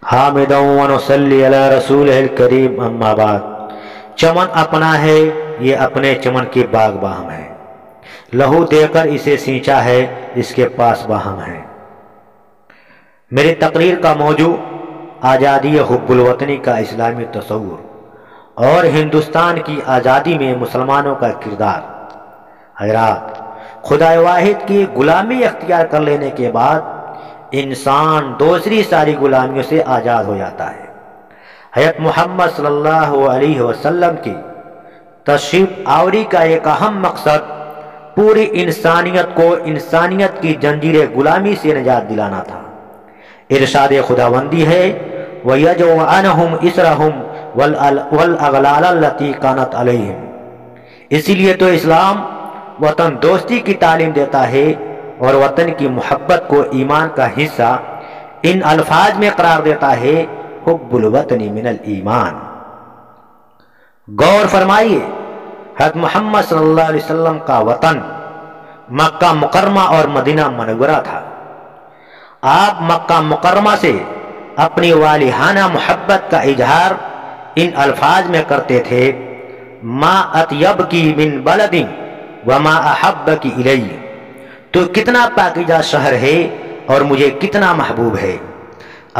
حامدًا ونصلی علی رسولہ الکریم اما بعد۔ چمن اپنا ہے، یہ اپنے چمن کی باغ باہم ہے، لہو دے کر اسے سینچا ہے، اس کے پاس باہم ہے۔ میری تقریر کا موضوع آزادی حب الوطنی کا اسلامی تصور اور ہندوستان کی آزادی میں مسلمانوں کا کردار۔ حضرات، خدا واحد کی غلامی اختیار کر لینے کے بعد انسان دوسری ساری غلامیوں سے آزاد ہو جاتا ہے۔ حضرت محمد صلی اللہ علیہ وسلم کی تشریف آوری کا ایک اہم مقصد پوری انسانیت کو انسانیت کی زنجیر غلامی سے نجات دلانا تھا۔ ارشاد خداوندی ہے وَيَجْعُ عَنْهُمْ إِسْرَهُمْ وَالْأَغْلَالَ الَّتِي كَانَتْ عَلَيْهِمْ۔ اسی لیے تو اسلام وطن دوستی کی تعلیم دیتا ہے اور وطن کی محبت کو ایمان کا حصہ ان الفاظ میں قرار دیتا ہے حب الوطن من الایمان۔ غور فرمائیے، حضرت محمد صلی اللہ علیہ وسلم کا وطن مکہ مکرمہ اور مدینہ منورہ تھا۔ آپ مکہ مکرمہ سے اپنی والہانہ محبت کا اظہار ان الفاظ میں کرتے تھے ما اطیبکی من بلد وما احبکی الی، تو کتنا پاکیزہ شہر ہے اور مجھے کتنا محبوب ہے۔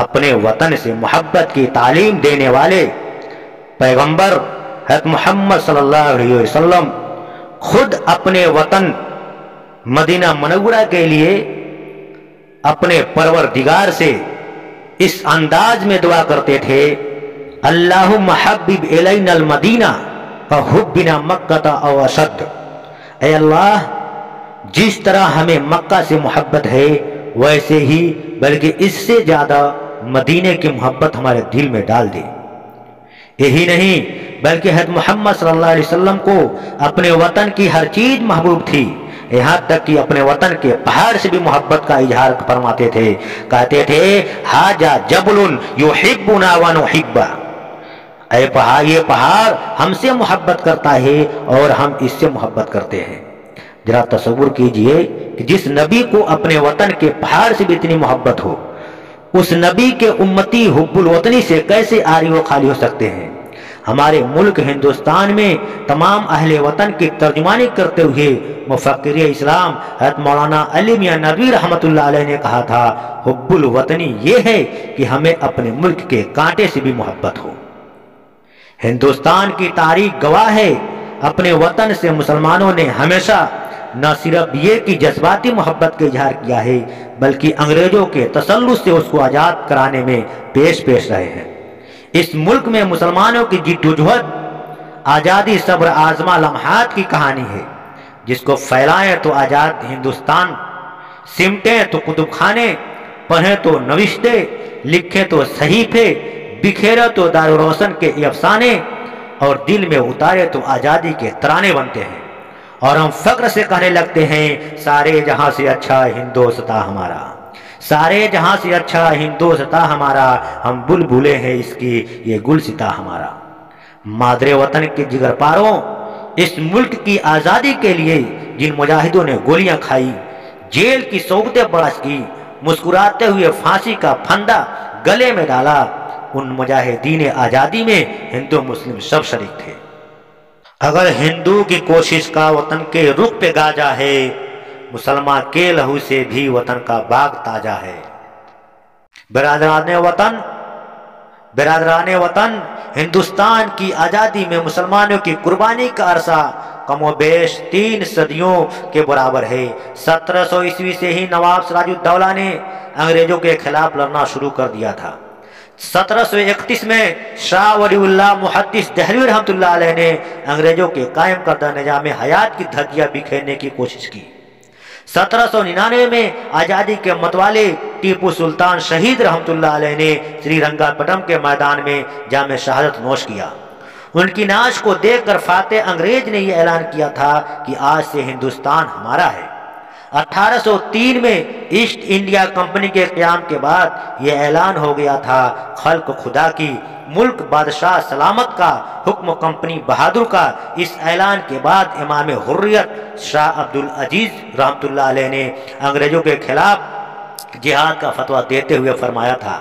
اپنے وطن سے محبت کی تعلیم دینے والے پیغمبر حضرت محمد صلی اللہ علیہ وسلم خود اپنے وطن مدینہ منورہ کے لیے اپنے پروردگار سے اس انداز میں دعا کرتے تھے اللہم حبب الینا المدینہ فحبنا مکہ او اشد۔ اے اللہ، جس طرح ہمیں مکہ سے محبت ہے ویسے ہی بلکہ اس سے زیادہ مدینے کی محبت ہمارے دل میں ڈال دے۔ یہی نہیں بلکہ حضرت محمد صلی اللہ علیہ وسلم کو اپنے وطن کی ہر چیز محبوب تھی، یہاں تک کہ اپنے وطن کے پہاڑ سے بھی محبت کا اظہار فرماتے تھے، کہتے تھے ھذا جبل یحبنا ونحبہ، اے پہاڑ، یہ پہاڑ ہم سے محبت کرتا ہے اور ہم اس سے محبت کرتے ہیں۔ ذرا تصور کیجئے کہ جس نبی کو اپنے وطن کے پہاڑ سے بھی اتنی محبت ہو، اس نبی کے امتی حب الوطنی سے کیسے عاری و خالی ہو سکتے ہیں؟ ہمارے ملک ہندوستان میں تمام اہل وطن کی ترجمانی کرتے ہوئے مفکر اسلام حضرت مولانا علی میاں ندوی رحمۃ اللہ علیہ نے کہا تھا حب الوطنی یہ ہے کہ ہمیں اپنے ملک کے کانٹے سے بھی محبت ہو۔ ہندوستان کی تاریخ گواہ ہے، اپنے وطن سے مسلمانوں نے ہمیشہ نہ صرف یہ کہ جذباتی محبت کا اظہار کیا ہے بلکہ انگریزوں کے تسلط سے اس کو آزاد کرانے میں پیش رہے ہیں۔ اس ملک میں مسلمانوں کی جد و جہد آزادی صبر آزما لمحات کی کہانی ہے، جس کو پھیلائیں تو آزاد ہندوستان، سمٹیں تو کتب خانے، پڑھیں تو نوشتے، لکھیں تو صحیفے، بکھیرے تو دار روشن کے افسانے اور دل میں اتارے تو آزادی کے ترانے بنتے ہیں، اور ہم فخر سے کہنے لگتے ہیں سارے جہاں سے اچھا ہندوستان ہمارا، سارے جہاں سے اچھا ہندوستان ہمارا، ہم بلبلے ہیں اس کی یہ گلستاں ہمارا۔ مادر وطن کے جگر پاروں، اس ملک کی آزادی کے لیے جن مجاہدوں نے گولیاں کھائی، جیل کی صحبتیں برداشت کی، مسکراتے ہوئے پھانسی کا پھندا گلے میں ڈالا، ان مجاہدین آزادی میں ہندو مسلم سب شریک تھے۔ اگر ہندو کی کوشش کا وطن کے رخ پہ گاجا ہے، مسلمان کے لہو سے بھی وطن کا باغ تازہ ہے۔ برادران وطن، ہندوستان کی آزادی میں مسلمانوں کی قربانی کا عرصہ کم و بیش 3 صدیوں کے برابر ہے۔ 1700 عیسوی سے ہی نواب سراج الدولہ نے انگریزوں کے خلاف لڑنا شروع کر دیا تھا۔ 1731 میں شاہ ولی اللہ محدث دہلوی رحمۃ اللہ علیہ نے انگریزوں کے قائم کردہ نظام حیات کی دھجیاں بکھیرنے کی کوشش کی۔ 1799 میں آزادی کے متوالے ٹیپو سلطان شہید رحمۃ اللہ علیہ نے سری رنگا پٹم کے میدان میں جام شہادت نوش کیا۔ ان کی نعش کو دیکھ کر فاتح انگریز نے یہ اعلان کیا تھا کہ آج سے ہندوستان ہمارا ہے۔ 1803 میں ایسٹ انڈیا کمپنی کے قیام کے بعد یہ اعلان ہو گیا تھا خلق خدا کی، ملک بادشاہ سلامت کا، حکم کمپنی بہادر کا۔ اس اعلان کے بعد امام حریت شاہ عبدالعزیز رحمۃ اللہ علیہ نے انگریزوں کے خلاف جہاد کا فتویٰ دیتے ہوئے فرمایا تھا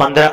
15